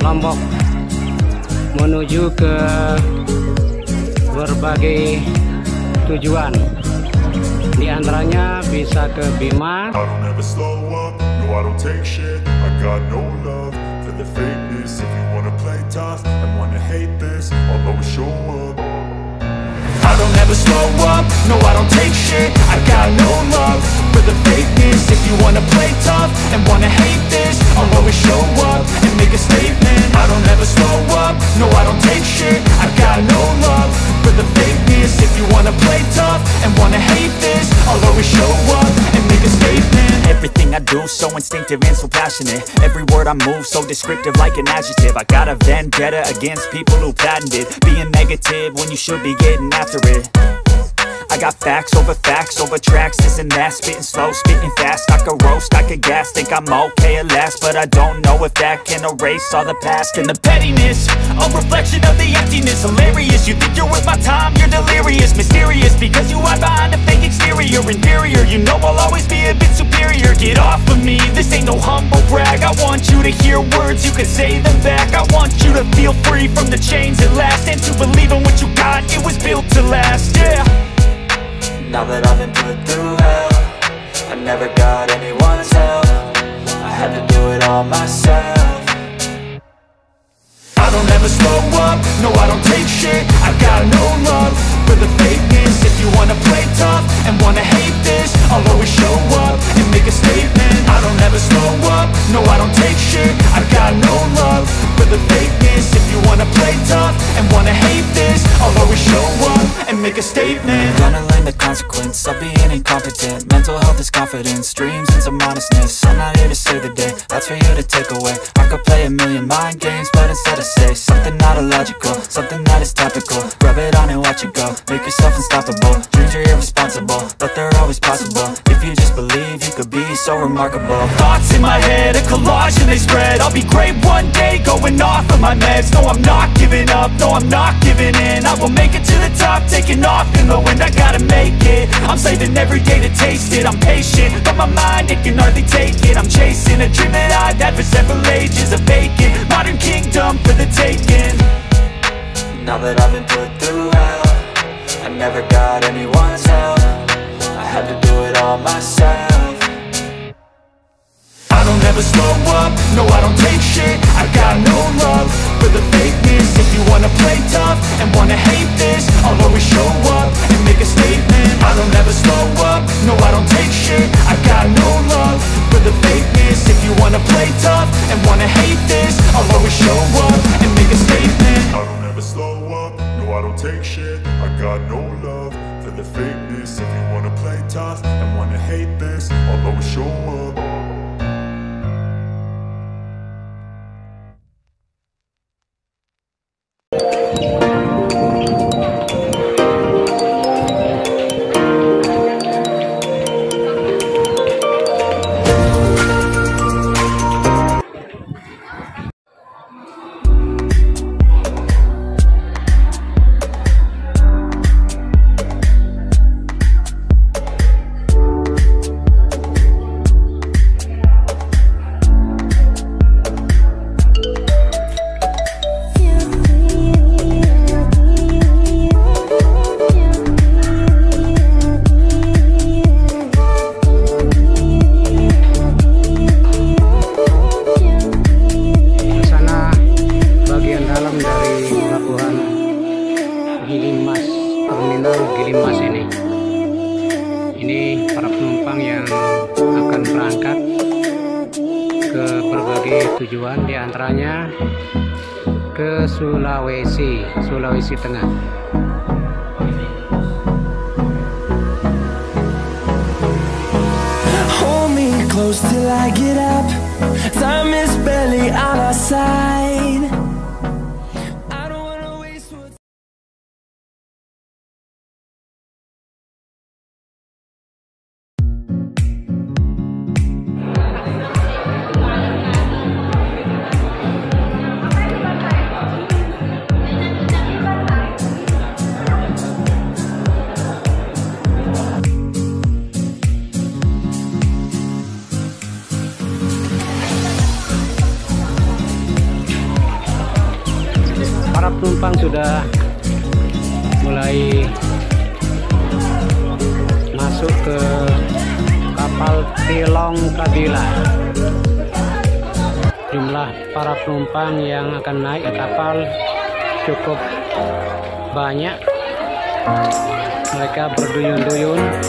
Lombok menuju ke berbagai tujuan. Di antaranya bisa ke Bima. I don't ever slow up, no I don't take shit. I got no love for the fakeness. If you wanna play tough and wanna hate this, I'll always show up. I don't ever slow up, no I don't take shit. I got no love for the fakeness. If you wanna play tough and wanna hate this, I'll always show up and make a statement. I don't ever slow up, no I don't take shit. I got no love for the fakeness. If you wanna play tough and wanna hate this, I'll always show up and make a statement. Everything I do so instinctive and so passionate. Every word I move so descriptive like an adjective. I got a vendetta against people who patented being negative when you should be getting after it. I got facts over tracks, this and that. Spitting slow, spitting fast. I could roast, I could gas. Think I'm okay at last, but I don't know if that can erase all the past. And the pettiness, a reflection of the emptiness. Hilarious, you think you're worth my time, you're delirious. Mysterious, because you hide behind a fake exterior. Inferior, you know I'll always be a bit superior. Get off of me, this ain't no humble brag. I want you to hear words, you can say them back. I want you to feel free from the chains at last, and to believe in what you got, it was built to last, yeah. Now that I've been put through hell, I never got anyone's help. I had to do it all myself. I don't ever slow up, no I don't take shit. I got no love for the fakeness. If you wanna play tough and wanna hate this, I'll always show up and make a statement. I don't ever slow up, no I don't take shit. I got no love for the fakeness. If you wanna play tough and wanna hate this, I'll always show up and make a statement. Gonna learn the consequence of being incompetent. Mental health is confidence, dreams and some honestness. I'm not here to save the day, that's for you to take away. I could play a million mind games, but instead I say something not illogical, something that is topical. Rub it on and watch it go, make yourself unstoppable. Dreams are irresponsible, but they're always possible. If you just believe, you could be so remarkable. Thoughts in my head, a collage and they spread. I'll be great one day, going off of my meds. No, I'm not giving up, no, I'm not giving in. I will make it to the top, taking off in the wind. I gotta make it, I'm saving every day to taste it. I'm patient, but my mind, it can hardly take it. I'm chasing a dream that I've had for several ages. A vacant, modern kingdom for the taking. Now that I've been put through hell, I never got anyone's help. I had to do it all myself. I don't ever slow up, no I don't take shit. I got no love for the fakeness. If you wanna play tough and wanna hate this, I'll always show up and make a statement. I don't ever slow up, no I don't take shit. I got no love for the fakeness. If you wanna play tough and wanna hate this, I'll always show up and make a statement. I don't ever slow up, no I don't take shit. I got no love for the fakeness. If you wanna play tough and wanna hate this, I'll always show up. Gilimas, terminal Gilimas ini para penumpang yang akan berangkat ke berbagai tujuan, diantaranya ke Sulawesi Tengah. Hold me close till I get up. Time is barely on our side. para penumpang sudah mulai masuk ke kapal Tilongkabila. Jumlah para penumpang yang akan naik ke kapal cukup banyak. Mereka berduyun-duyun.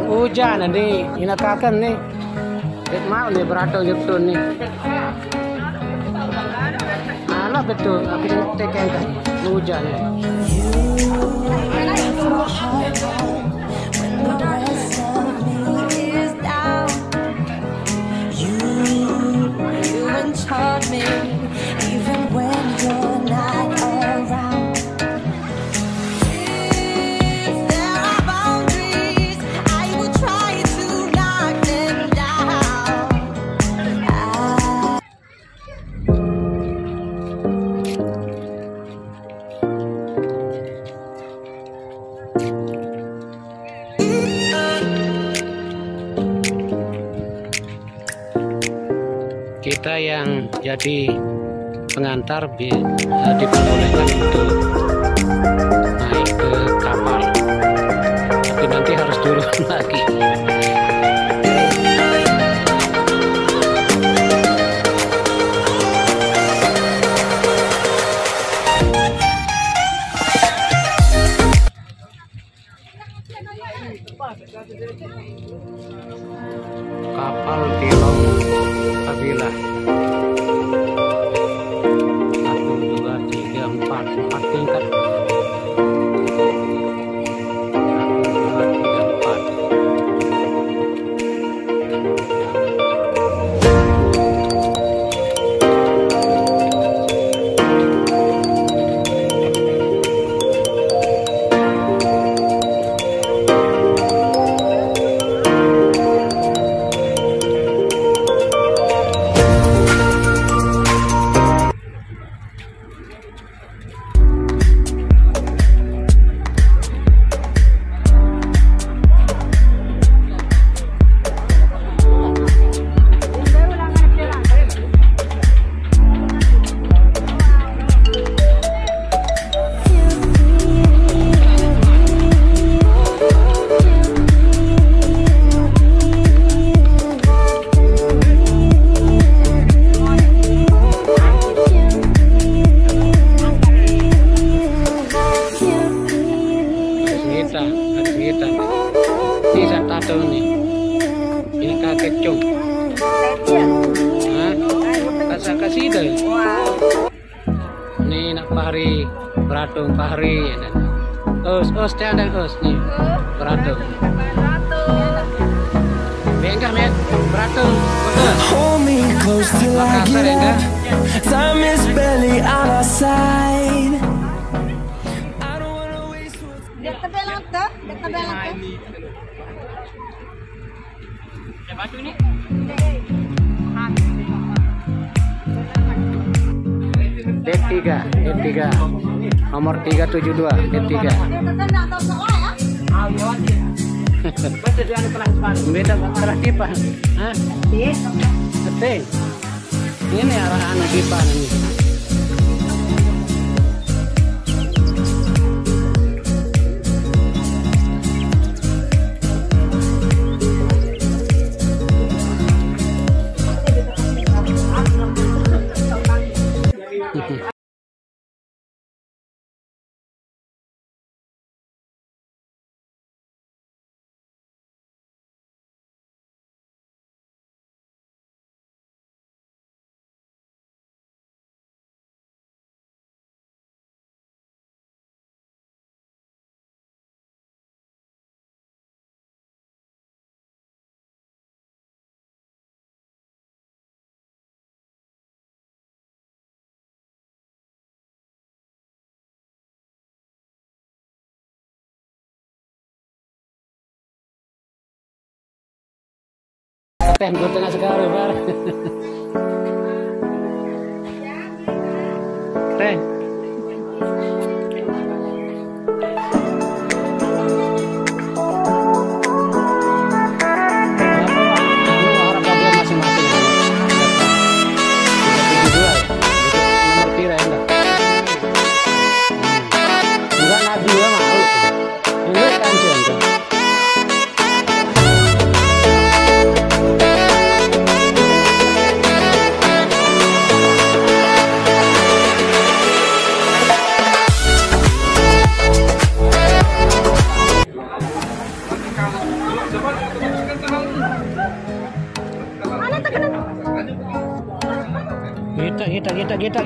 Hujan nih, inatakan nih. Dek mau nih berato jutun nih. Alah betul, aku tekan hujan nih. Kita yang jadi pengantar diperbolehkan untuk naik ke kapal, tapi nanti harus turun lagi. Kapal Tilongkabila 1, 2, 3, 4 tingkat. 1, 2, 3, Ini nak pahari beratung pahari us tiada us nih beratung bengkak met beratung Hold me close till I get up. Time is barely on our side. I don't wanna waste D3 nomor 372 D3 beda arah pipa ini arah anu pipa ini teh gue tengah sekarang bar. Teh.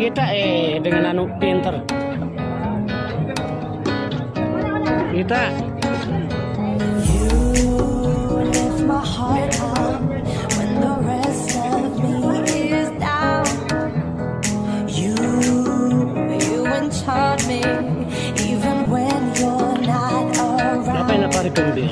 Kita dengan anu pinter kita apa yang apa rekomendasi.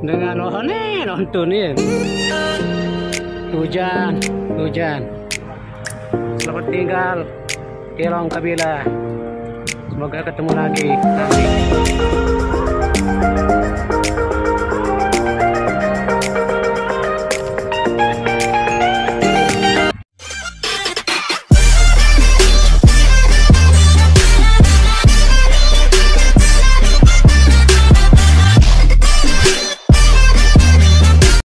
Dengan nonton ya. Hujan. Selamat tinggal Tilongkabila. Semoga ketemu lagi nanti.